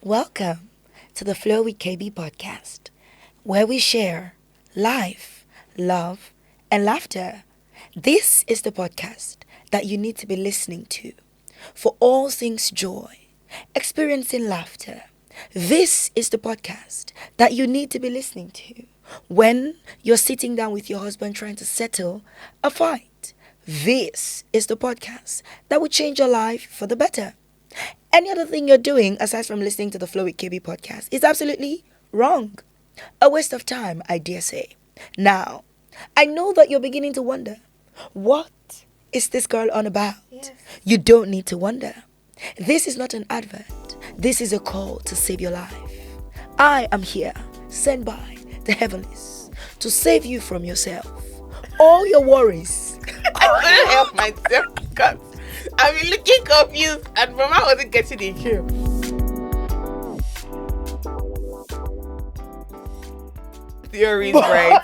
Welcome to the Flow with KB podcast, where we share life, love, and laughter. This is the podcast that you need to be listening to for all things joy, experiencing laughter. This is the podcast that you need to be listening to when you're sitting down with your husband trying to settle a fight. This is the podcast that will change your life for the better. Any other thing you're doing aside from listening to the Flow with KB podcast is absolutely wrong. A waste of time, I dare say. Now, I know that you're beginning to wonder, what is this girl on about? Yes. You don't need to wonder. This is not an advert. This is a call to save your life. I am here, sent by the heavens, to save you from yourself. All your worries. I couldn't help myself because I've been looking confused and Mama wasn't getting the cue. Theories, right?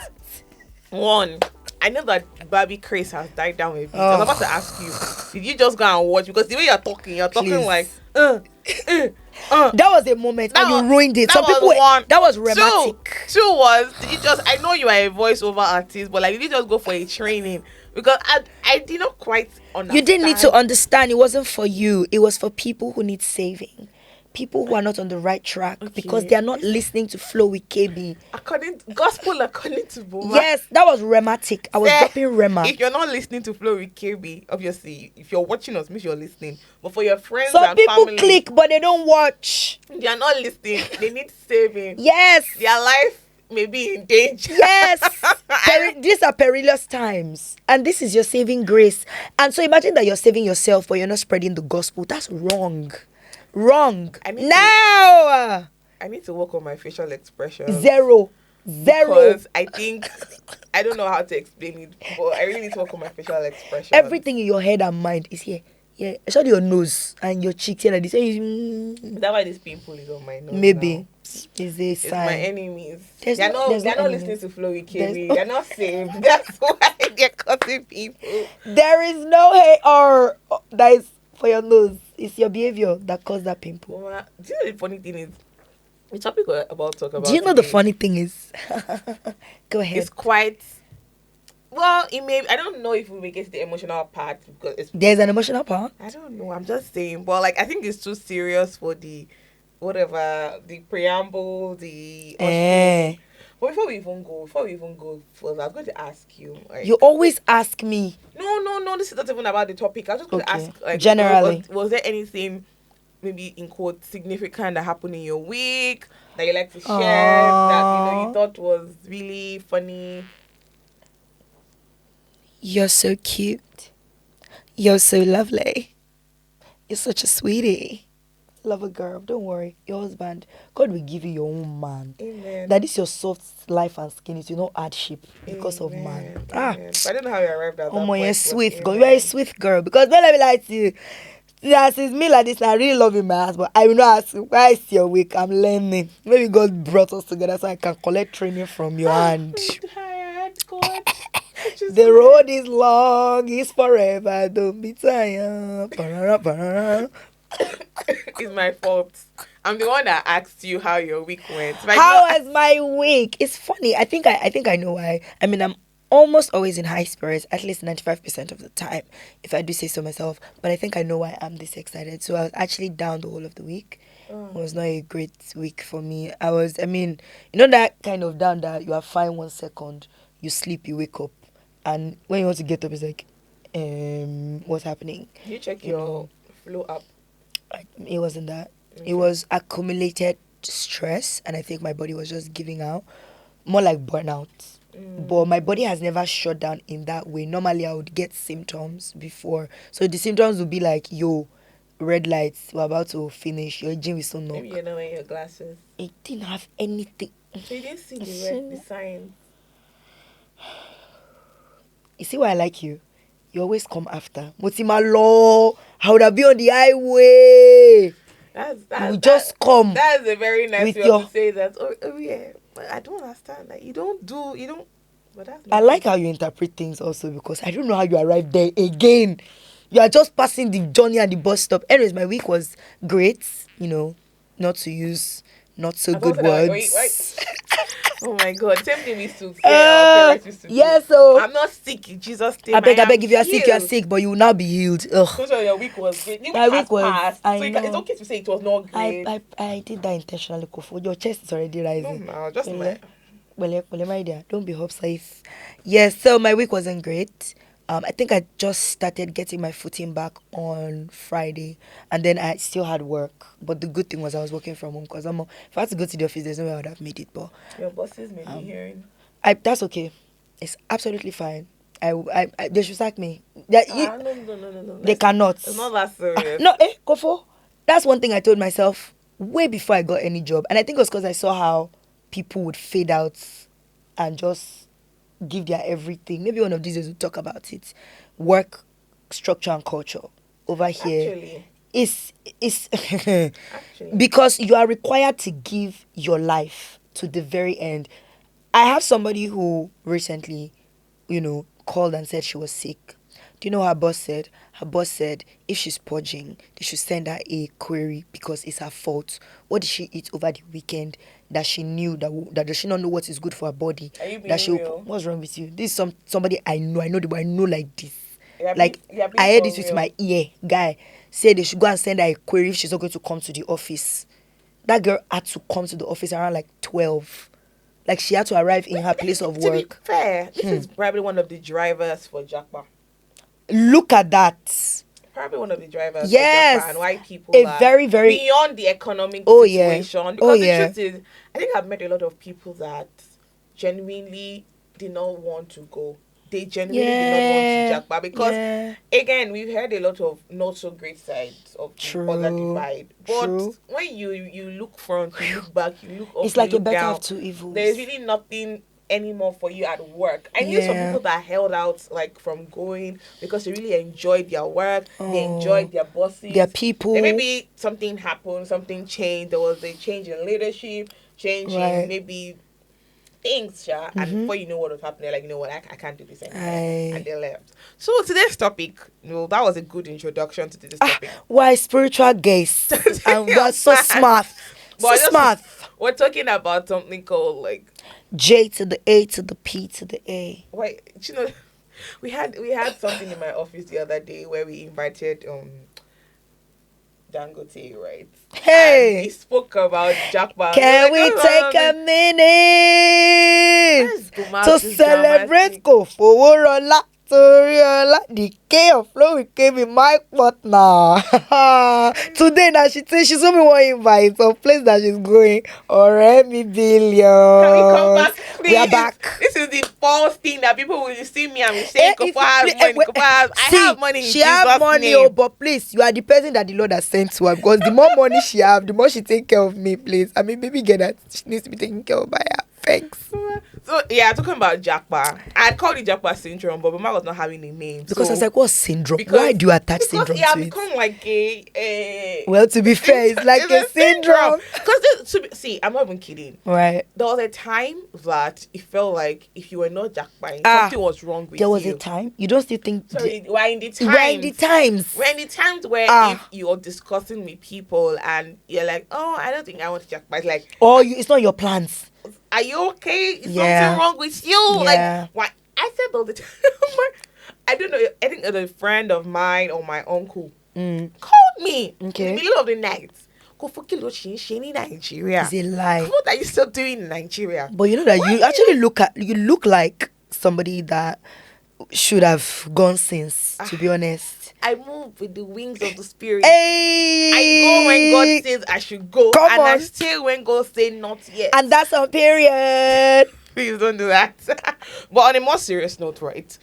One, I know that Barbie craze has died down a bit. I was about to ask you, did you just go and watch? Because the way you're talking Please. like, That was a moment and you ruined it. Some people that was romantic. Two was, did you just, I know you are a voiceover artist, but like, did you just go for a training? Because I did not quite understand. You didn't need to understand. It wasn't for you. It was for people who need saving. People who are not on the right track because they are not listening to Flow with KB. Gospel according to Boma. Yes, that was rematic. I was dropping Rema. If you're not listening to Flow with KB, obviously, if you're watching us, means you're listening. But for your friends Some and people family, click, but they don't watch. they are not listening. They need saving. Yes. Their life may be in danger. Yes. These are perilous times. And this is your saving grace. And so imagine that you're saving yourself, but you're not spreading the gospel. That's wrong. Wrong. I need to work on my facial expression. Zero. Because I think, I don't know how to explain it, but I really need to work on my facial expression. Everything in your head and mind is here. Yeah, especially your nose and your cheeks. Here, like this. Is that why this pimple is on my nose? Maybe. Now? Is a It's sign. my enemies. They're They're not listening to Flow with KB. They're not saved. That's why they're causing people. There is no hair or that is for your nose. It's your behavior that caused that pimple. Mama, do you know the funny thing is? The topic we're about to talk about. Do you know the funny thing is? Go ahead. It's quite. Well, it may. I don't know if we may get to the emotional part because There's an emotional part. I don't know. I'm just saying. But like, I think it's too serious for the the preamble, But before we even go further, I was going to ask you. Like, You always ask me. No. This is not even about the topic. I was just going to ask, like, generally, was there anything, maybe in quote, significant that happened in your week that you like to share that you thought was really funny? You're so cute. You're so lovely. You're such a sweetie. Love a girl. Don't worry. Your husband, God will give you your own man. Amen. That is your soft life and skin. It's no hardship because of man. Amen. But I don't know how you arrived at that point. You're sweet girl. You're a sweet girl. Because when I be like to you, as it's me like this, I really love you, my husband. I will not ask you, why is your week? I'm learning. Maybe God brought us together so I can collect training from your hand. Tired, God. The road is long, it's forever. Don't be tired. Ba-ra-ra-ba-ra-ra. It's my fault. I'm the one that asked you how your week went. How was my week? It's funny. I think I know why. I mean, I'm almost always in high spirits, at least 95% of the time, if I do say so myself. But I think I know why I'm this excited. So I was actually down the whole of the week. It was not a great week for me. That kind of down that you are fine 1 second, you sleep, you wake up. And when you want to get up, it's like, what's happening? You check your Flow app. It wasn't that. Okay. It was accumulated stress, and I think my body was just giving out. More like burnout. But my body has never shut down in that way. Normally, I would get symptoms before. So the symptoms would be like, red lights, we're about to finish. Your gym is so knock. Maybe you're not wearing your glasses. It didn't have anything. So you didn't see the sign. You see why I like you? You always come after. Mutima law. I would have been on the highway. You just come. That's a very nice with way your- to say that. Oh yeah. But I don't understand. Like you don't. But that's I like how you interpret things also because I don't know how you arrived there again. You are just passing the journey and the bus stop. Anyways, my week was great, not to use not so I don't good say that. Wait, wait. words. Oh my God! Same thing we used to say. Our parents used to Yeah, do. so I'm not sick in Jesus' name. I I am beg, if you are sick, you are healed. sick, but you will now be healed. Ugh. So your week was great. The week My has week was, passed, I so it's know. okay to say it was not great. I did that intentionally, Kofo. Your chest is already No, rising. no, just Well, my. my dear, don't be hope safe. Yes, so my week wasn't great. I think I just started getting my footing back on Friday, and then I still had work. But the good thing was I was working from home because if I had to go to the office, there's no way I would have made it. But Your bosses may be um, hearing. that's okay. It's absolutely fine. They should sack me. No. They cannot. It's not that serious. No, Kofo. That's one thing I told myself way before I got any job, and I think it was because I saw how people would fade out and just give their everything. Maybe one of these days we'll talk about it. Work structure and culture over here Actually, is actually. because you are required to give your life to the very end. I have somebody who recently, called and said she was sick. Do you know what her boss said? Her boss said if she's purging, they should send her a query because it's her fault. What did she eat over the weekend that she knew that does she not know what is good for her body? Are you That being she real? what's wrong with you? This is somebody I know. I know the boy I know like this. You're being I heard for it with real. my ear. Guy said they should go and send her a query if she's not going to come to the office. That girl had to come to the office around like 12. Like she had to arrive in her place of To be work. fair, this is probably one of the drivers for Japa. Look at that. Probably one of the drivers Yes. for Japa and why people A are very, very beyond the economic Oh, yeah. situation. Oh, Because the yeah. truth is, I think I've met a lot of people that genuinely did not want to go. They genuinely did not want to Japa because Yeah. again, we've heard a lot of not so great sides of the other True. divide. But True. when you look front, you look back, you look up, It's like you a look better down, of two evils. there's really nothing anymore for you at work. I knew some Yeah. people that held out like from going because they really enjoyed their work, they Oh. enjoyed their bosses, Their people. Then maybe something happened, something changed. There was a change in leadership, change in Right. maybe things, and before you know what was happening, like, you know what, I can't do this anymore. And they left. So today's topic, that was a good introduction to this topic. Why spiritual guests? And we're so smart. But So smart. We're talking about something called like J to the A to the P to the A. wait, we had something in my office the other day where we invited Dangote, right? Hey, and he spoke about Japa. can we take a minute to celebrate Kofo Toriola, the K of Flow we came in my partner. Today now she says she's only one invite some place that she's going. Already billion. Can we come back, please? We are back. This is the false thing that people will see me and will say Kofo has money. Kofo has. I have money in She Jesus' have money, name. but please, you are the person that the Lord has sent to her because the more money she have, the more she take care of me, please. I mean, baby, get that she needs to be taken care of by her. Thanks. So yeah, talking about Japa, I called it Japa Syndrome, but Mama was not having a name. Because I was like, what's syndrome? Because- Why do you attach because syndrome it had to it? become like a Well, to be fair, it's like a syndrome. Because see, I'm not even kidding. Right. There was a time that it felt like if you were not jackpotting, something was wrong with you. There was a time. You don't still think. Sorry, we're in the times. We're in the times. We're in the times where if you're discussing with people and you're like, oh, I don't think I want to jackpot. Like, Or it's not your plans. are you okay? Is Yeah. something wrong with you? Yeah. Like, why? I said all the time. I don't know. I think a friend of mine or my uncle called me in the middle of the night. Go for kilo in Nigeria. It's a lie. What are you still doing in Nigeria? But you know that you actually look like somebody that should have gone since. To be honest. I move with the wings of the spirit. Hey. I go when God says I should go, Come and on. I stay when God says not yet. And that's on period. Please don't do that. But on a more serious note, right?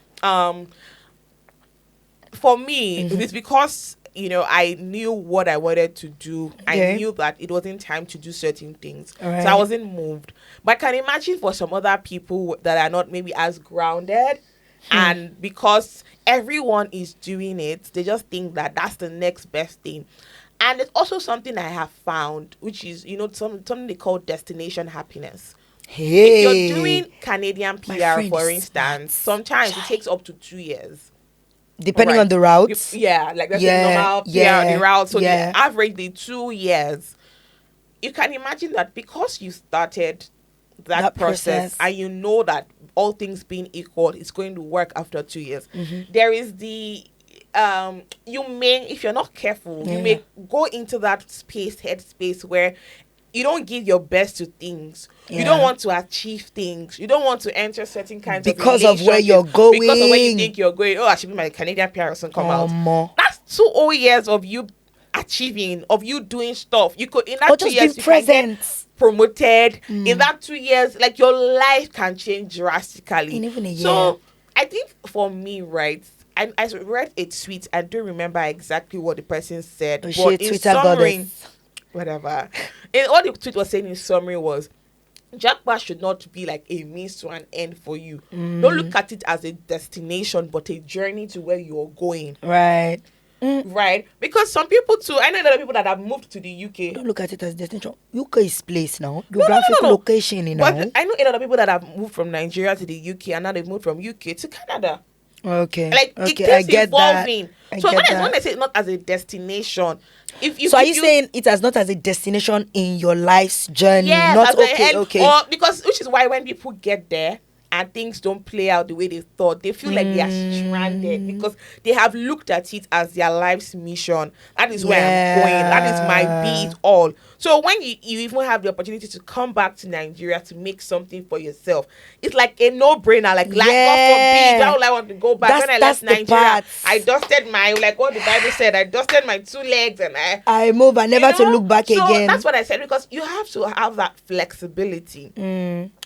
For me, it's because I knew what I wanted to do. I knew that it wasn't time to do certain things, Right. so I wasn't moved. But I can imagine for some other people that are not maybe as grounded, and because everyone is doing it, they just think that that's the next best thing. And it's also something I have found, which is something they call destination happiness. Hey. If you're doing Canadian PR, for instance, sometimes it takes up to 2 years. Depending on the route. Yeah, like that's the normal PR, the route. So yeah. the average, the 2 years. you can imagine that because you started that That process process. and you know that all things being equal, it's going to work after 2 years. There is the you may, if you're not careful, you Yeah. may go into that headspace where you don't give your best to things. You don't Yeah. want to achieve things. You don't want to enter certain kinds Because of of where you're relationships because of where you going. think you're going. Oh, I should be my Canadian person come out. More. That's 2 whole years of you achieving, of you doing stuff. You could in that Or two just being years you can get present. promoted. In that 2 years, like your life can change drastically. In even a year. So I think for me, right, I read a tweet. I don't remember exactly what the person said, Oh, she a but in Twitter summary, goddess. whatever. And what the tweet was saying in summary was, Japa should not be like a means to an end for you. Don't look at it as a destination, but a journey to where you're going. Right. Right? Because some people too, I know a lot of people that have moved to the UK. Don't look at it as destination. UK is place now. Geographical location, you know. But I know a lot of people that have moved from Nigeria to the UK and now they've moved from UK to Canada. Okay. Like okay, it I keeps get evolving. that. So get that. when I say not as a destination, if So are if you saying it as not as a destination in your life's journey? yes, Not at the okay, end, okay. or because which is why when people get there and things don't play out the way they thought, they feel like they are stranded because they have looked at it as their life's mission. That is where I'm going. That is my be it all. So when you even have the opportunity to come back to Nigeria to make something for yourself, it's like a no-brainer. Like God forbid, why would I want to go back? When I left Nigeria, I dusted my, like what the Bible said, I dusted my 2 legs and I move and never to look back so again. that's what I said, because you have to have that flexibility,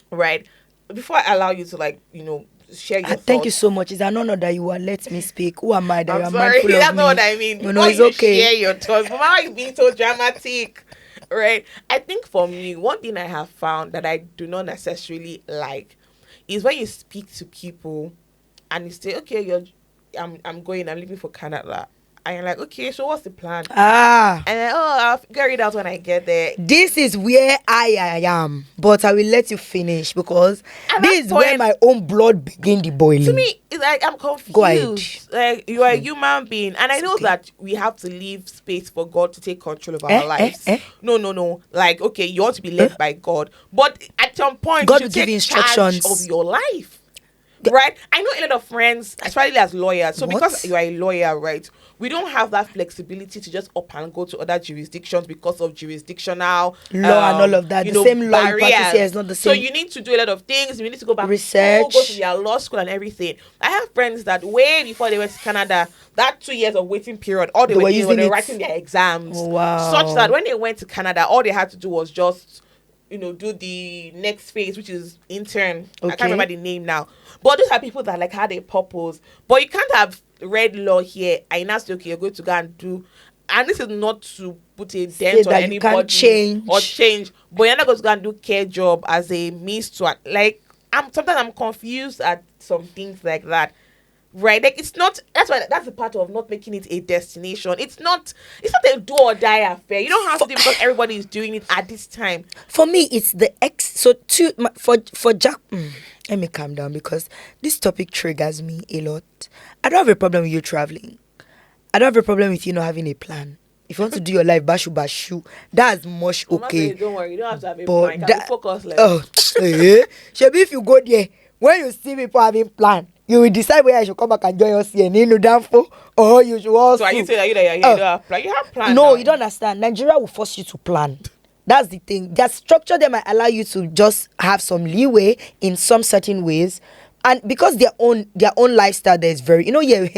right? Before I allow you to share your thoughts. Thank you so much. It's an honor that you will let me speak. Who am I that I'm you are sorry, mindful of that's me? not what I mean. No, it's okay. Share your thoughts. But why are you being so dramatic? Right? I think for me, one thing I have found that I do not necessarily like is when you speak to people and you say, okay, I'm leaving for Canada. And you're like, okay, so what's the plan? And then, I'll figure it out when I get there. This is where I am. But I will let you finish because At this is that where point, my own blood begin the boiling. to me, it's like I'm confused. Go ahead. Like you are a human being, and I know that we have to leave space for God to take control of our lives. No. Like, okay, you want to be led by God, but at some point, God you will take give you instructions charge of your life. Right? I know a lot of friends, especially as lawyers. So because you are a lawyer, right, we don't have that flexibility to just up and go to other jurisdictions because of jurisdictional law and all of that. The same law you practice here is not the same. So you need to do a lot of things. You need to go back research, to school, go to their law school and everything. I have friends that way before they went to Canada, that 2 years of waiting period, all they were doing when they were writing their exams. Such that when they went to Canada, all they had to do was just do the next phase, which is intern. I can't remember the name now. But those are people that had a purpose. But you can't have read law here and now say, okay, you're going to go and do. And this is not to put a dent on anybody change. But you're not going to go and do care job as a means to sometimes I'm confused at some things like that. Right, like that's the part of not making it a destination. It's not a do or die affair. You don't have to do it because everybody is doing it at this time. For me, it's the for Jack. Let me calm down because this topic triggers me a lot. I don't have a problem with you traveling. I don't have a problem with you not having a plan. If you want to do your life, bashu, that's much okay. Don't worry, you don't have to have a plan. You can focus. Shebi, if you go there, when you see people having plan, you will decide whether you should come back and join us here in Danfo or you should also. So are you saying that you don't have plan? You have plan. No, you don't understand. Nigeria will force you to plan. That's the thing. That structure that might allow you to just have some leeway in some certain ways. And because their own lifestyle there is very,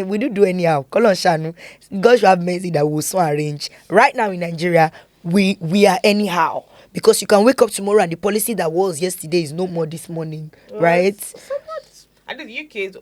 we do anyhow. Call on Shanu. God should have mercy that we'll soon arrange. Right now in Nigeria, we are anyhow. Because you can wake up tomorrow and the policy that was yesterday is no more this morning. Right? I think the UK is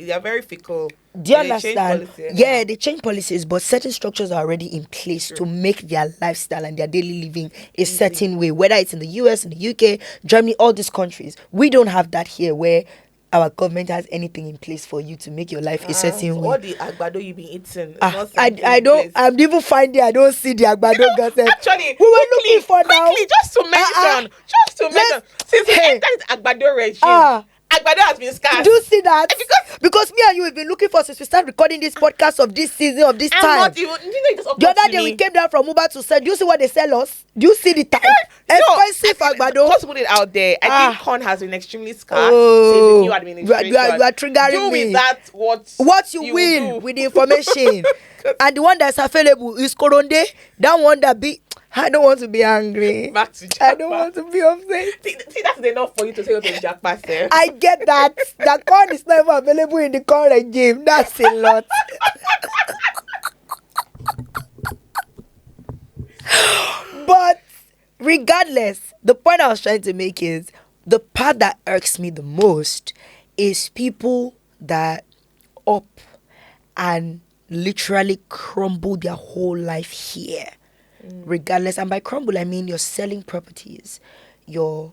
they are very fickle. Do you understand? They change policies, but certain structures are already in place to make their lifestyle and their daily living a certain way. Whether it's in the US, in the UK, Germany, all these countries. We don't have that here where our government has anything in place for you to make your life a certain way. All the agbado you've been eating. I don't. I'm even finding. I don't see the agbado. Actually, we were looking for now. Quickly, just to mention, since we entered agbado regime, Agbado has been scarce. Do you see that? Because me and you have been looking for since we started recording this podcast of this season, of this I'm time. not even. You know, it just The occurred other to day we me. came down from Uber to sell. Do you see what they sell us? Do you see the type? Expensive agbado. Just put it out there. I think corn has been extremely scarce since the new administration. You are triggering Do me. with that what you will do. with the information. And the one that's available is Koronde. That one that be. I don't want to be angry. Back to Japa. I don't want to be upset. See, that's enough for you to say what the Japa said. I get that. The corn is not even available in the corn regime. That's a lot. But regardless, the point I was trying to make is the part that irks me the most is people that up and literally crumble their whole life here. Regardless, and by crumble I mean you're selling properties, you're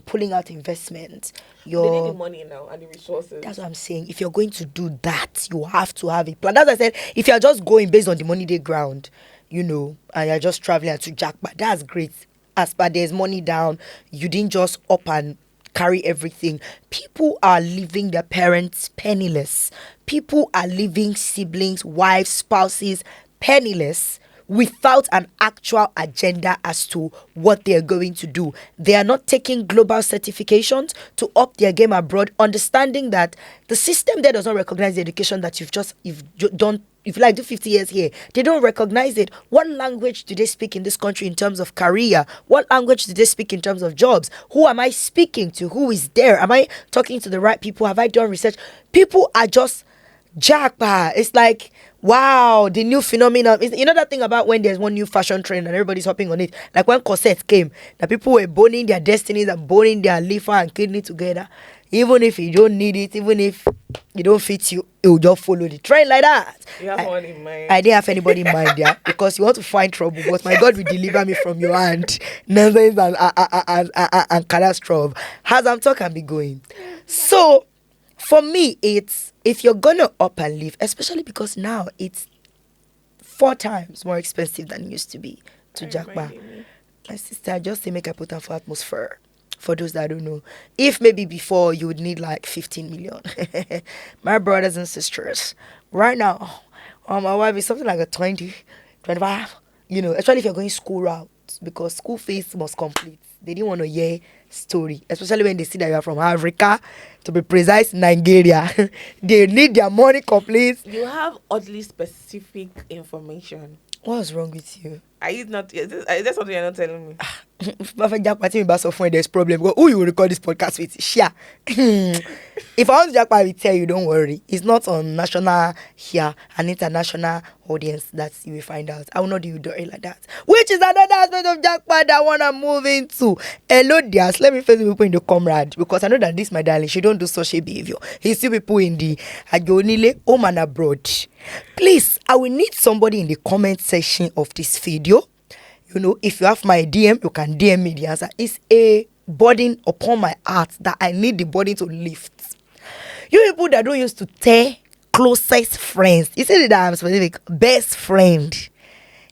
pulling out investments, They need the money now and the resources. that's what I'm saying. If you're going to do that, you have to have a plan. That's what I said. If you're just going based on the money they ground, and you're just traveling to Jackpot, that's great. As per there's money down, you didn't just up and carry everything. People are leaving their parents penniless. People are leaving siblings, wives, spouses penniless, without an actual agenda as to what they're going to do. They are not taking global certifications to up their game abroad, understanding that the system there does not recognize the education that you've done. If you like do 50 years here, they don't recognize it. What language do they speak in this country in terms of career? What language do they speak in terms of jobs? Who am I speaking to? Who is there? Am I talking to the right people? Have I done research? People are just Japa. It's like, wow, the new phenomenon. You know that thing about when there's one new fashion trend and everybody's hopping on it? Like when corset came, the people were boning their destinies and boning their liver and kidney together. Even if you don't need it, even if it don't fit you, it will just follow the trend like that. You have one in mind. I didn't have anybody in mind there because you want to find trouble, but my God will deliver me from your hand. Nonsense and catastrophe. As I'm talking, I'll be going. So, for me, it's if you're gonna up and leave, especially because now it's 4 times more expensive than it used to be to Jackpa. My sister, I just say make I put her for atmosphere. For those that don't know, if maybe before you would need like 15 million. My brothers and sisters, right now, my wife is something like a 20, 25. Especially if you're going school route, because school fees must complete. They didn't want to hear story, especially when they see that you are from Africa, to be precise, Nigeria. They need their money complete. You have oddly specific information. What's wrong with you? Are you not? Is there something you're not telling me? There's problem. Because who you will record this podcast with? Shia. If I want to Jackpot, I will tell you, don't worry. It's not on national here, an international audience that you will find out. I will not do you dirty like that. Which is another aspect of Jackpot that I want to move into. Hello, dears. Let me face the people in the comrade. Because I know that this, my darling, she don't do social behavior. He see people in the Ajonile, home and abroad. Please, I will need somebody in the comment section of this video. If you have my DM, you can DM me. The answer is a burden upon my heart that I need the burden to lift. You people that don't used to tell closest friends, you say that I'm specific, best friend.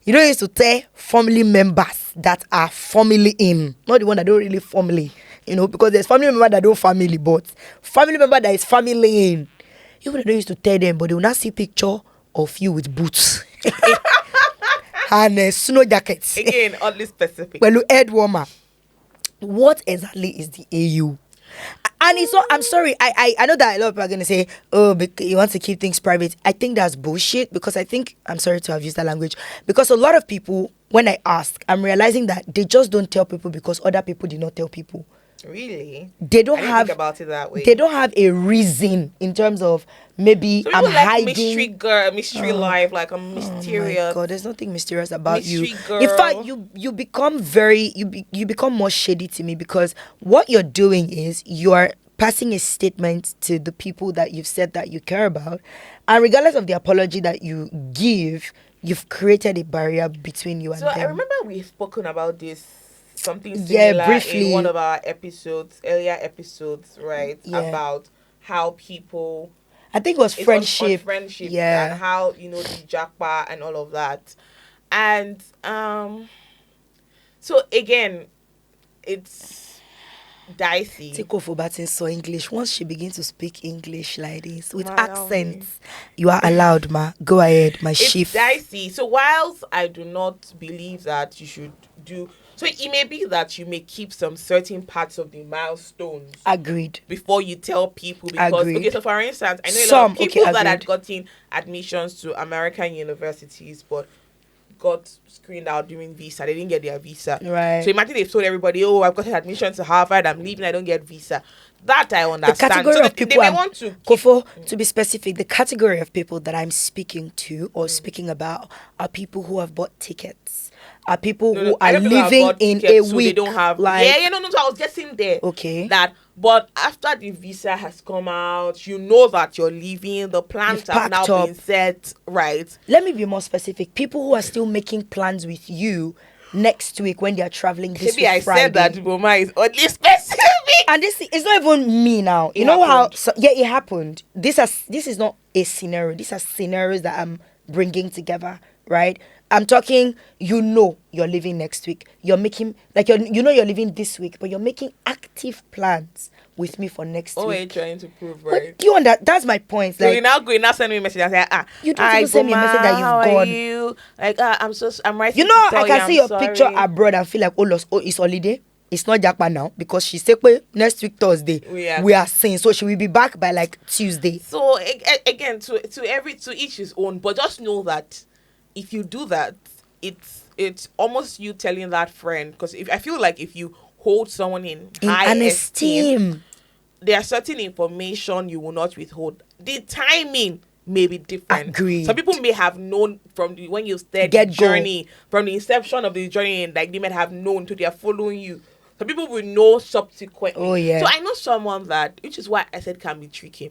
You don't used to tell family members that are family in, not the one that don't really family. Because there's family member that don't family, but family member that is family in. You people that don't used to tell them, but they will not see picture of you with boots. And snow jackets. Again, oddly specific. Well, head warmer. What exactly is the AU? And it's not, I'm sorry, I know that a lot of people are going to say, oh, you want to keep things private. I think that's bullshit because I'm sorry to have used that language, because a lot of people, when I ask, I'm realizing that they just don't tell people because other people did not tell people. Really? They don't I didn't have think about it that way. They don't have a reason in terms of maybe So I'm like hiding. mystery girl, mystery life, like a mysterious. Oh my God, there's nothing mysterious about you. mystery girl. In fact, you become you become more shady to me because what you're doing is you are passing a statement to the people that you've said that you care about, and regardless of the apology that you give, you've created a barrier between you and them. So I remember we've spoken about this. Something similar briefly in one of our earlier episodes, right? Yeah. About how people, I think it was friendship. on friendship, Yeah. and how the Japa and all of that, and so again, it's dicey. Take off about so English. Once she begins to speak English like this with My accents, you are allowed, ma. Go ahead, my It's chief. dicey. So whilst I do not believe that you should do, so it may be that you may keep some certain parts of the milestones Agreed. before you tell people, because Agreed. okay, so for instance, I know a lot Some, of people okay, that had agreed. gotten admissions to American universities but got screened out during visa. They didn't get their visa. Right. So imagine they've told everybody, "Oh, I've gotten admission to Harvard. I'm leaving. I don't get visa." That I The understand. category So of they people may I'm want to keep, Kofo, to be specific, the category of people that I'm speaking to or speaking about are people who have bought tickets. Are people no, who I are don't think I've living bought in a tickets, so week. they don't have. like, No. So I was getting there. Okay. That, but after the visa has come out, you know that you're leaving. The plans You've have now packed up. been set, right? Let me be more specific. People who are still making plans with you next week when they are traveling this Maybe week I Friday. said that Boma is oddly specific. And this it's not even me now. You It know happened. yeah, it happened. This is not a scenario. These are scenarios that I'm bringing together, right? I'm talking. You're leaving next week. You're making you're leaving this week, but you're making active plans with me for next Oh, you're week. trying to prove, But right? do you understand? That's my point. So you Like, now go, you now send me a message and say, You don't hi, even send me a Boma, message that you've how gone. are you? Like, I'm writing to I tell can you see I'm your sorry. picture abroad and feel like, it's holiday. It's not Japa now because she said, "Wait, next week Thursday we are seeing." So she will be back by like Tuesday. So again, to each his own. But just know that if you do that, it's almost you telling that friend, because if I feel like if you hold someone in high an esteem, esteem. there are certain information you will not withhold. The timing may be different. Agreed. Some people may have known from when you started the Get-go. journey, from the inception of the journey, and like they might have known to they are following you. Some people will know subsequently. Oh, yeah. So I know someone that, which is why I said can be tricky.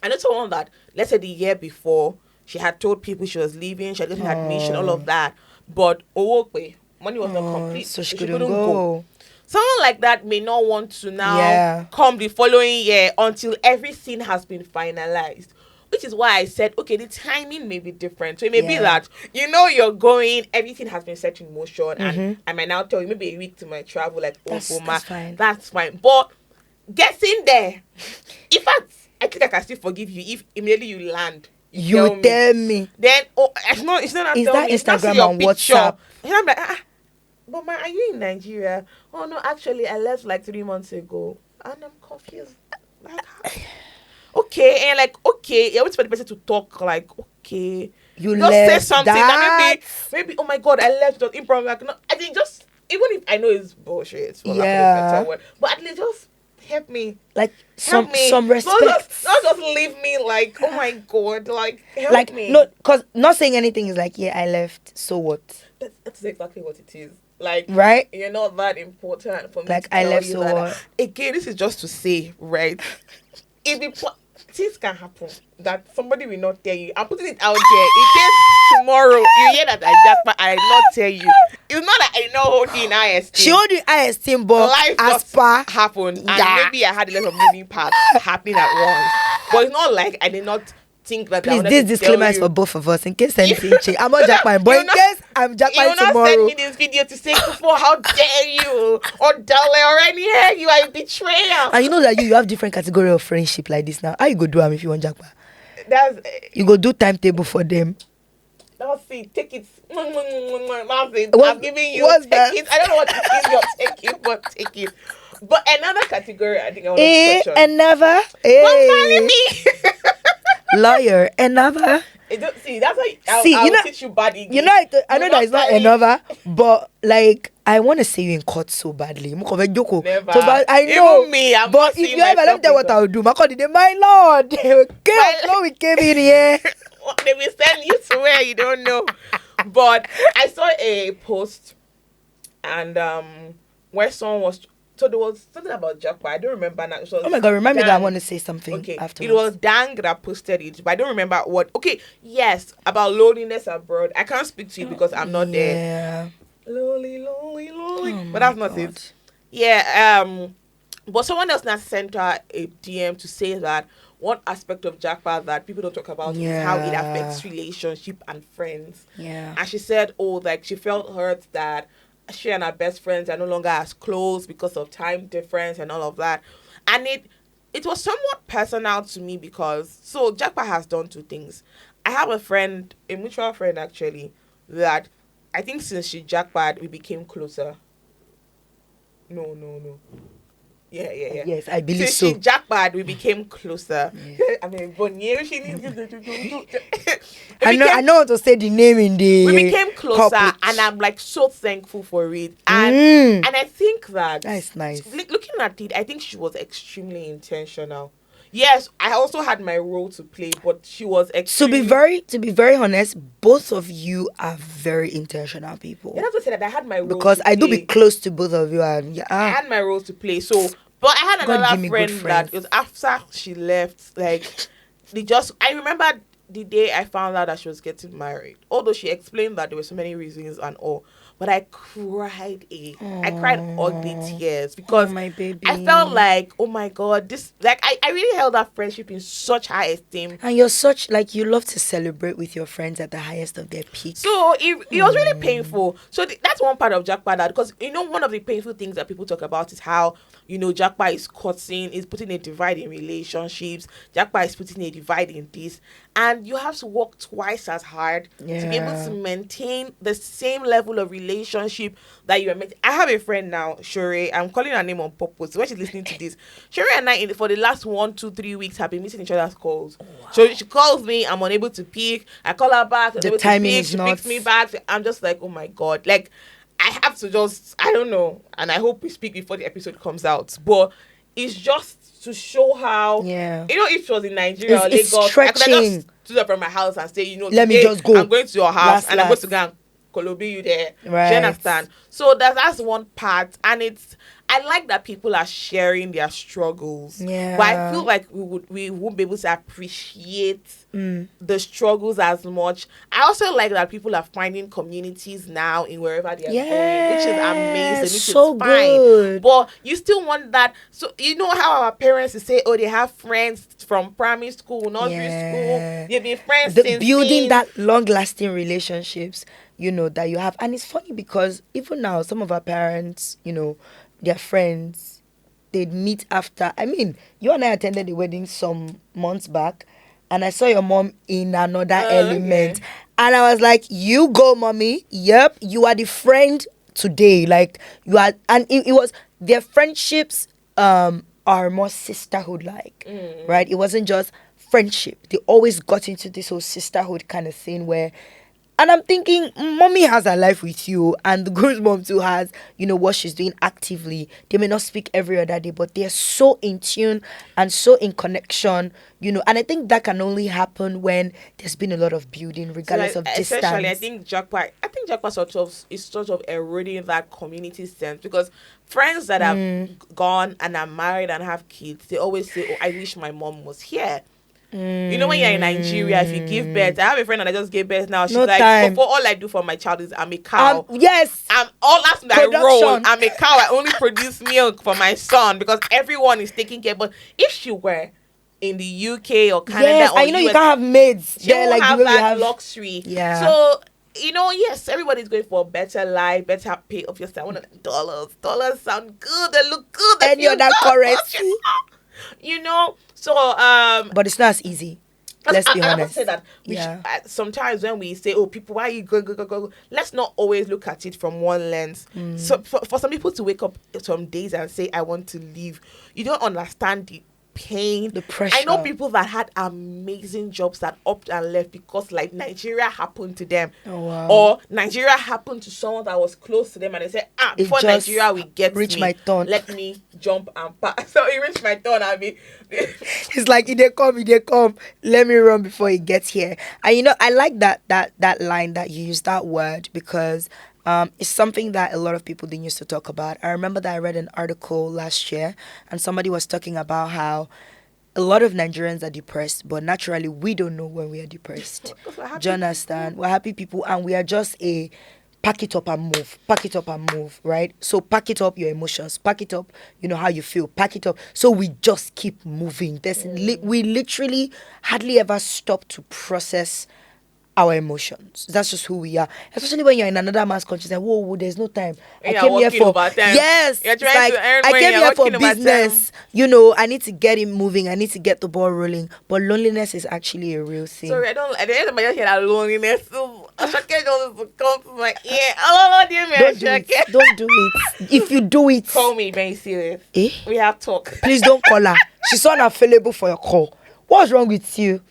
I know someone that, let's say the year before, she had told people she was leaving, she had gotten admission, all of that. But money was not complete, So she couldn't go. Someone like that may not want to now Yeah. come the following year until everything has been finalized. Which is why I said, okay, the timing may be different. So it may be Yeah. that, you're going, everything has been set in motion, and I might now tell you maybe a week to my travel, like, That's fine. That's fine. But getting there, in fact, I think I can still forgive you if immediately you land. You tell me. Then, it's not Is tell that me, it's not see Instagram your and picture. WhatsApp? And I'm like, but are you in Nigeria? Oh no, actually I left like 3 months ago. And I'm confused. Like, okay, and like, okay, you're waiting for the person to talk, like, okay. You just left say something that that. maybe, oh my god, I left, it was improv. Like, no, I think just, even if I know it's bullshit, for lack of a Yeah. better word, but at least just help me. Like Help me. some respect. Don't just leave me like, oh my god, like, help Like, me. no, because not saying anything is like, yeah, I left. So what? That's exactly what it is. Like, Right? you're not that important for me. Like, to I tell left, you so that. what? Again, this is just to say, right? If things can happen that somebody will not tell you. I'm putting it out there in case tomorrow you hear that I not tell you. It's not that I know hold you in IST. She hold you esteem, but Life as just per happened, and Yeah. maybe I had a lot of moving parts happening at once. But it's not like I did not think that. I please, wanted this to disclaimer tell is you. for both of us in case anything change. I'm not Jackpine, but You in not- case I'm You Jackpine will not tomorrow. send me this video to say, "Kofo, how dare you?" Or "Darling, already here, you are a betrayer." And you know that you have different category of friendship like this now. How you go do them if you want Jackpine? That's You go do timetable for them. it. Take it. That's it. What- I'm giving you. what's Take that? it. I don't know what it is. You're taking, but take it. But another category I think I want to touch on. And never. Don't marry me. Lawyer, and never. See, that's how I'll teach you bad English. You know, I know Do that it's not marry- another, but like I want to see you in court so badly. Mo kàn fẹ́ jókòó. Never. So bad, I know. Even me, I'm but not if seeing you ever, let me myself tell you what in I would do. My God, my lord, girl, we came in here. They will send you to where you don't know. But I saw a post, and where someone was. So there was something about Japa. I don't remember now. Oh my God, remind me that I want to say something Okay, afterwards. it was Dang that posted it, but I don't remember what. Okay, yes, about loneliness abroad. I can't speak to you because I'm not there. Yeah. Lonely. Oh But that's my not God. it. Yeah. But someone else now sent her a DM to say that one aspect of Japa that people don't talk about is how it Yeah. affects relationship and friends. Yeah. And she said, oh, like she felt hurt that she and her best friends are no longer as close because of time difference and all of that. And it was somewhat personal to me because so Japa has done two things. I have a friend, a mutual friend actually, that I think since she jackpot we became closer. No. Yeah. Yes, I believe Since she so. jackpot, we became closer. Yeah. I mean, Bonnier, she needs I know. I know how to say the name in we the became closer, public. and I'm like so thankful for it. Mm, And I think that that's nice. looking at it, I think she was extremely intentional. Yes, I also had my role to play, but she was extremely. To be very honest, both of you are very intentional You people. have to say that I had my role Because to I do be play. close to both of you, and yeah, I had my roles to play. So, but I had God give another me good friend that friends. it was after she left. Like, I remember the day I found out that she was getting married. Although she explained that there were so many reasons and all, but I cried I cried ugly tears Oh because my I felt baby. like, oh my god, this like I really held that friendship in such high esteem. And you're such like you love to celebrate with your friends at the highest of their peak. So it was really painful. So that's one part of Jackpot that because one of the painful things that people talk about is how Jackpot is causing is putting a divide in relationships. Jackpot is putting a divide in this, and you have to work twice as hard to be able to Yeah. maintain the same level of relationship that you are meant. I have a friend now, Shure. I'm calling her name on purpose. When she's listening to this, Shure and I for the last 1, 2, 3 weeks have been missing each other's calls. So she calls me, I'm unable to pick. I call her back, The unable to timing pick. is She not. picks me back. I'm just like, oh my god, like I have to just, I don't know, and I hope we speak before the episode comes out. But it's just to show how, Yeah. if she was in Nigeria or It's Lagos, I could have stretching. just stood up from my house and say, Let me today just go. I'm going to your house Last, and I'm going to last. go and Kolobi you there. Do you Right. understand? So that's one part, and I like that people are sharing their struggles. Yeah. But I feel like we won't be able to appreciate the struggles as much. I also like that people are finding communities now in wherever they are going, which is amazing, which so is fine. good. But you still want that. So you know how our parents say, oh, they have friends from primary school, nursery school. They've been friends since Building that long-lasting relationships, that you have. And it's funny because even now, some of our parents, their friends, they'd meet after. I mean, you and I attended the wedding some months back, and I saw your mom in another element. Okay. And I was like, you go, mommy. Yep, you are the friend today. Like, you are. And it was, their friendships are more sisterhood like, right? It wasn't just friendship. They always got into this whole sisterhood kind of thing where, and I'm thinking, mommy has her life with you, and the groom's mom too has, what she's doing actively. They may not speak every other day, but they're so in tune and so in connection, and I think that can only happen when there's been a lot of building, regardless So of distance. essentially, I think Jackpot sort of eroding that community sense because friends that have gone and are married and have kids, they always say, "Oh, I wish my mom was here." When you're in Nigeria, if you give birth, I have a friend that I just gave birth now. She's No like, time. for all I do for my child is I'm a cow. Yes. I'm all that's my Production. role. I'm a cow. I only produce milk for my son because everyone is taking care. But if she were in the UK or Canada Yes, or and US, you can't have maids. she won't Like have the way we that have. luxury. Yeah. So yes, everybody's going for a better life, better pay. Obviously, I want dollars. Dollars sound good. They look good. They And feel you're that good. currency. So But it's not as easy. Let's be I honest. must say that sometimes when we say, "Oh, people, why are you go," let's not always look at it from one lens. So for some people to wake up some days and say, "I want to leave," you don't understand the pain, the pressure. I know people that had amazing jobs that upped and left because like Nigeria happened to them. Oh, wow. Or Nigeria happened to someone that was close to them and they said, before Nigeria we get reach me, my turn. let me jump and pass. So it reached my turn. I mean it's like if they come, let me run before it gets here. And I like that line that you use, that word, because it's something that a lot of people didn't used to talk about. I remember that I read an article last year and somebody was talking about how a lot of Nigerians are depressed, but naturally we don't know when we are depressed. Do you understand? We're happy people and we are just a pack it up and move, right? So pack it up your emotions, pack it up, how you feel, pack it up. So we just keep moving. We literally hardly ever stop to process our emotions. That's just who we are. Especially when you're in another man's country, it's like, whoa, there's no time. I And you're came here working for overtime. yes. You're It's trying like to earn I money. came You're here for working overtime. business. You know, I need to get it moving. I need to get the ball rolling. But loneliness is actually a real thing. Sorry, I don't. At the end of my day, I hear that loneliness. So Ashake just come to my ear. Oh, dear me, Don't do Ashake. it. Don't do it. If you do it, Call me, very serious. eh? We have talk. Please don't call her. She's unavailable for your call. What's wrong with you?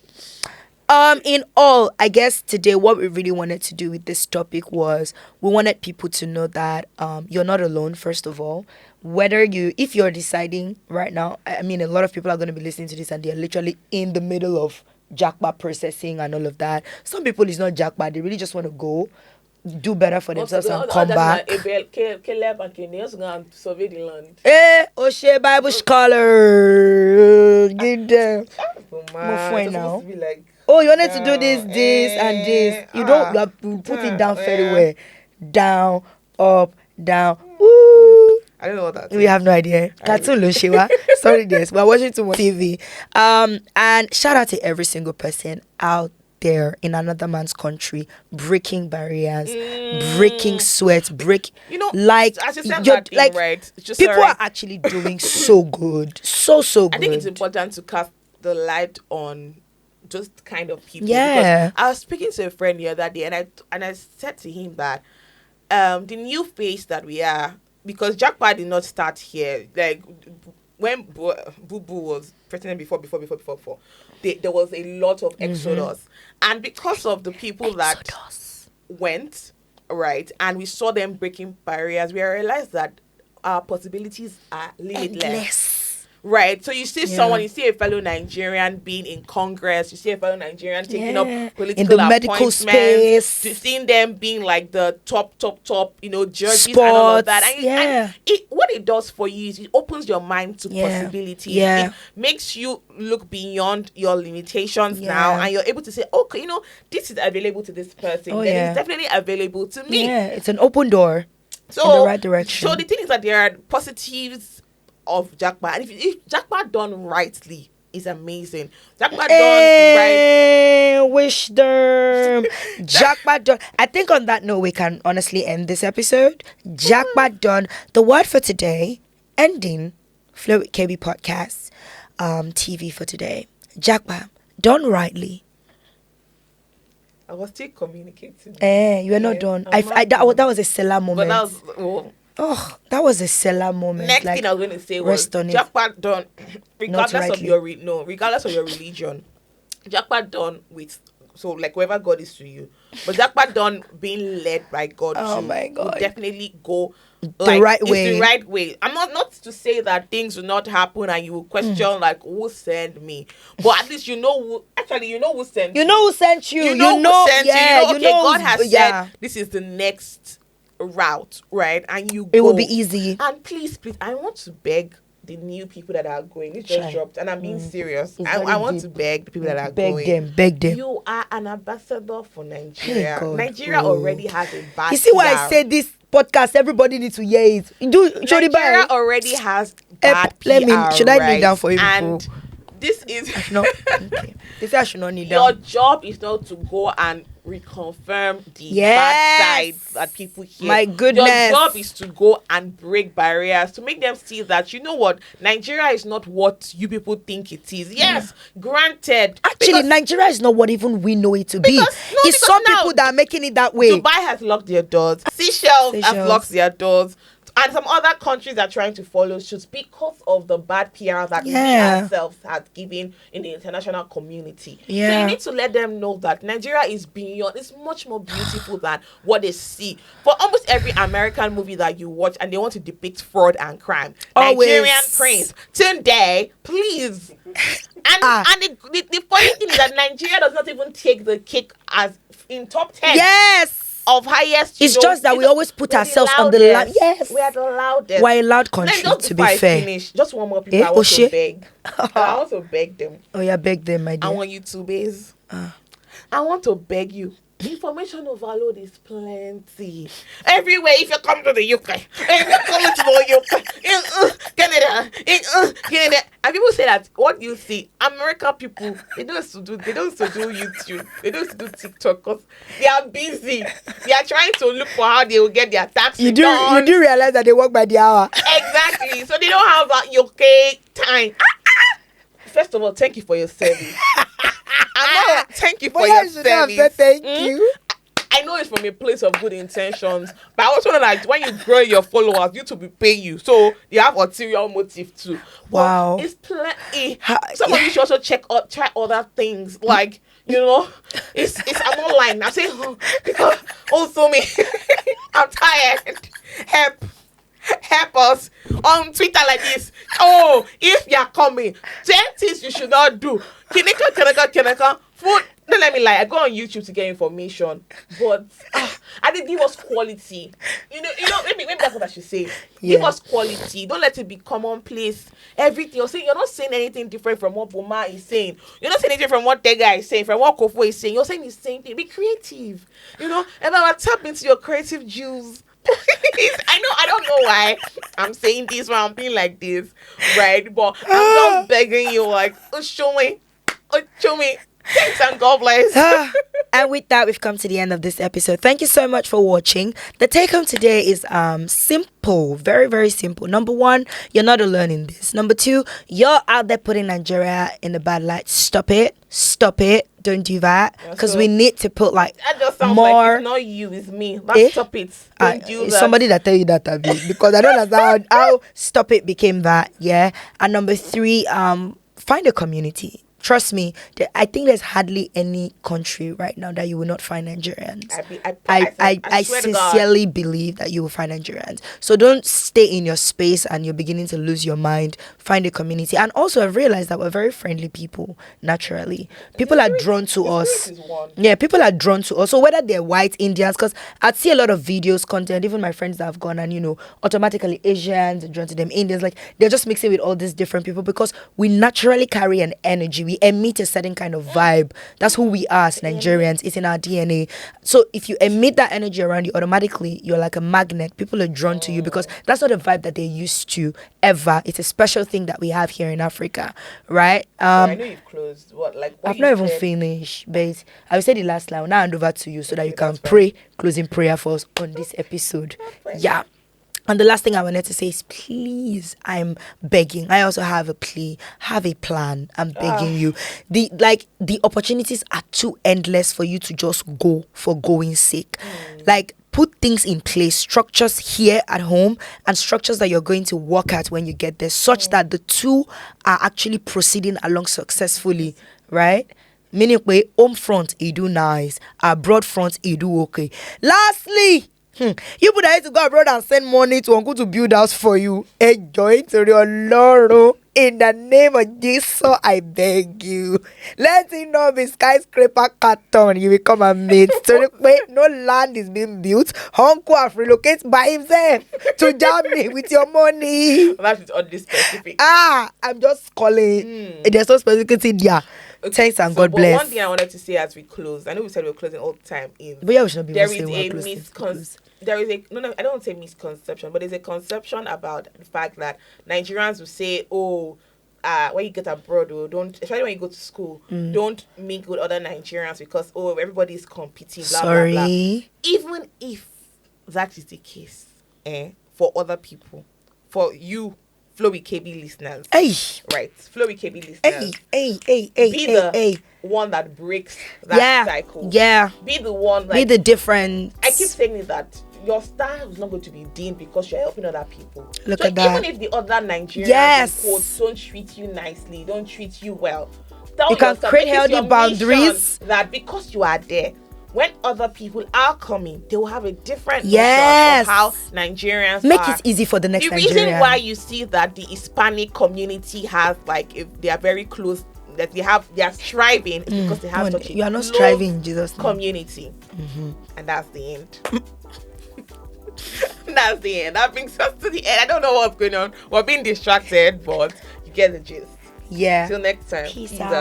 In all, I guess today what we really wanted to do with this topic was we wanted people to know that you're not alone, first of all. If you're deciding right now, I mean, a lot of people are going to be listening to this and they're literally in the middle of jackpot processing and all of that. Some people it's not jackpot, they really just want to go do better for themselves and come back. Caleb and Kenny also going to survey the land. Oshe Bible scholar. Give them. Man, fine it's now. supposed to be like, Oh, you wanted to do this, and this. You have to put it down very well. Down, up, down. Woo. I don't know what that is. We have no idea. Cartoon Lushiwa. Sorry, this. We're watching too much TV. And shout out to every single person out there in another man's country, breaking barriers, breaking sweat, You know, like as you said you're- that thing, like right? It's just people sorry. are actually doing so good, so good. I think it's important to cast the light on just kind of people. Yeah. Because I was speaking to a friend the other day, and I said to him that the new phase that we are, because Jackpot did not start here. Like when Boo Boo was pregnant before, there was a lot of exodus, and because of the people that went right, and we saw them breaking barriers, we realized that our possibilities are limitless. Endless. Right, so you see someone, you see a fellow Nigerian being in Congress, you see a fellow Nigerian taking up political in the medical space, seeing them being like the top, judges sports, and all of that. And what it does for you is it opens your mind to possibilities. Yeah. It makes you look beyond your limitations now, and you're able to say, okay, this is available to this person. It's definitely available to me. Yeah, it's an open door in the right direction. So the thing is that there are positives of jackpot, and if jackpot done rightly is amazing. Jackpot done right, wish them jackpot done. I think on that note we can honestly end this episode. Jackpot done. The word for today, ending Flow with KB podcast TV for today. Jackpot done rightly. I was still communicating. You are not done. That was a stellar moment. But that was that was a stellar moment. Next thing I was going to say was jackpot done, regardless of your regardless of your religion. Jackpot done with whoever God is to you, but jackpot done being led by God. Oh my God, will definitely go the right way. It's the right way. I'm not to say that things will not happen and you will question who sent me, but at least you know who sent you. You know who sent you. You know who sent you. God has said this is the next route, right? And it will be easy. And please, I want to beg the new people that are going. It just dropped, and I'm being serious. I want to beg the people that are going. Beg them. You are an ambassador for Nigeria. Nigeria already has a bad. You see why I said this podcast? Everybody needs to hear it. Nigeria already has bad PR. Should I kneel down for you? And this is okay. They say I should not kneel down. Your job is not to go and reconfirm the bad side that people hear. My goodness. Your job is to go and break barriers, to make them see that, you know what, Nigeria is not what you people think it is. Yes, granted. Actually, Nigeria is not what even we know it to be. It's some people that are making it that way. Dubai has locked their doors. Seychelles have locked their doors. And some other countries are trying to follow suit because of the bad PR that we ourselves have given in the international community. Yeah. So you need to let them know that Nigeria is beyond, it's much more beautiful than what they see. For almost every American movie that you watch and they want to depict fraud and crime, always. Nigerian prince, today, please. And the funny thing is that Nigeria does not even take the cake as in top 10. Yes. Of highest, it's just that we always put ourselves on the loudest. Yes, we are the loudest. We're a loud country, to be fair. Finish, just one more people I want to beg. I want to beg them. Oh yeah, beg them, my dear. I want you to base. I want to beg you. Information overload is plenty everywhere. If you come to the UK, if you come to the UK, can And people say that what you see, American people, they don't used to do YouTube, they don't used to do TikTok because they are busy. They are trying to look for how they will get their tax You returns. do realize that they work by the hour. Exactly. So they don't have that UK time. First of all, thank you for your service. Thank you for your service. Thank you. I know it's from a place of good intentions, but I also know that when you grow your followers, YouTube will pay you. So you have ulterior motive too. Wow. But it's plenty. Some of you should also try other things. Like, I'm online. I say, because also me, I'm tired. Help us on Twitter like this. Oh, if you're coming, 10 things you should not do. Kineka. Food. Don't let me lie. I go on YouTube to get information, but I did give us quality. Maybe that's what I should say. Yeah. Give us quality. Don't let it be commonplace. Everything you're not saying anything different from what Boma is saying. You're not saying anything from what Tega is saying, from what Kofo is saying. You're saying the same thing. Be creative. And I'll tap into your creative juice. I don't know why I'm saying this when I'm being like this, right? But I'm just begging you, like, show me. Thanks and God bless. And with that, we've come to the end of this episode. Thank you so much for watching. The take home today is simple, very, very simple. Number one, you're not alone in this. Number two, you're out there putting Nigeria in the bad light. Stop it. Don't do that, because we need to put that just sounds more. Like it's not you, it's me. Stop it. Don't do that. Somebody that tell you that, because I don't understand how stop it became that. Yeah. And number three, find a community. Trust me, I think there's hardly any country right now that you will not find Nigerians. I sincerely believe that you will find Nigerians. So don't stay in your space and you're beginning to lose your mind. Find a community. And also I've realized that we're very friendly people, naturally. People are drawn to us. Yeah, people are drawn to us. So whether they're white, Indians, because I'd see a lot of videos, content, even my friends that have gone and, automatically Asians, drawn to them, Indians, like they're just mixing with all these different people because we naturally carry an energy. We emit a certain kind of vibe. That's who we are as Nigerians. It's in our DNA. So if you emit that energy around you, automatically you're like a magnet. People are drawn to you because that's not a vibe that they're used to ever. It's a special thing that we have here in Africa, right? I know you've closed. I've not even finished, but I will say the last line. Now hand over to you so that you can pray closing prayer for us on this episode. Yeah. And the last thing I wanted to say is, please, I'm begging. I also have a plea. Have a plan. I'm begging you. The opportunities are too endless for you to just go for going sake. Like, put things in place, structures here at home and structures that you're going to work at when you get there, such that the two are actually proceeding along successfully, right? Meaning, home front, you do nice. Abroad front, you do okay. Lastly, you put that to go abroad and send money to uncle to build house for you. Enjoy it to your Lord. In the name of Jesus, I beg you. Let it not be skyscraper carton. You will come and meet. So no land is being built. Uncle have relocated by himself to Germany with your money. That is oddly specific. I'm just calling. There's no specificity there. Okay, thanks and God bless. One thing I wanted to say as we close, I know we said we were closing all the time. But yeah, we should not be there is I don't want to say misconception, but there's a conception about the fact that Nigerians will say, when you get abroad, especially when you go to school, don't mingle with other Nigerians because everybody is competing. Blah, blah, blah. Even if that is the case, for other people, for you, Flow with KB listeners, right? Flow with KB listeners, be the one that breaks that cycle. Yeah, be the one. Be the difference. I keep saying that your style is not going to be dim because you're helping other people. Look at that. Even if the other Nigerians don't treat you nicely, don't treat you well, you can create healthy boundaries. That because you are there, when other people are coming, they will have a different notion of how Nigerians make it easy for the next Nigerian. The reason why you see that the Hispanic community has, if they are very close, that they are striving because they have such a you are not striving, Jesus community. And that's the end. That's the end. That brings us to the end. I don't know what's going on. We're being distracted, but you get the gist. Yeah. Till next time. Peace out.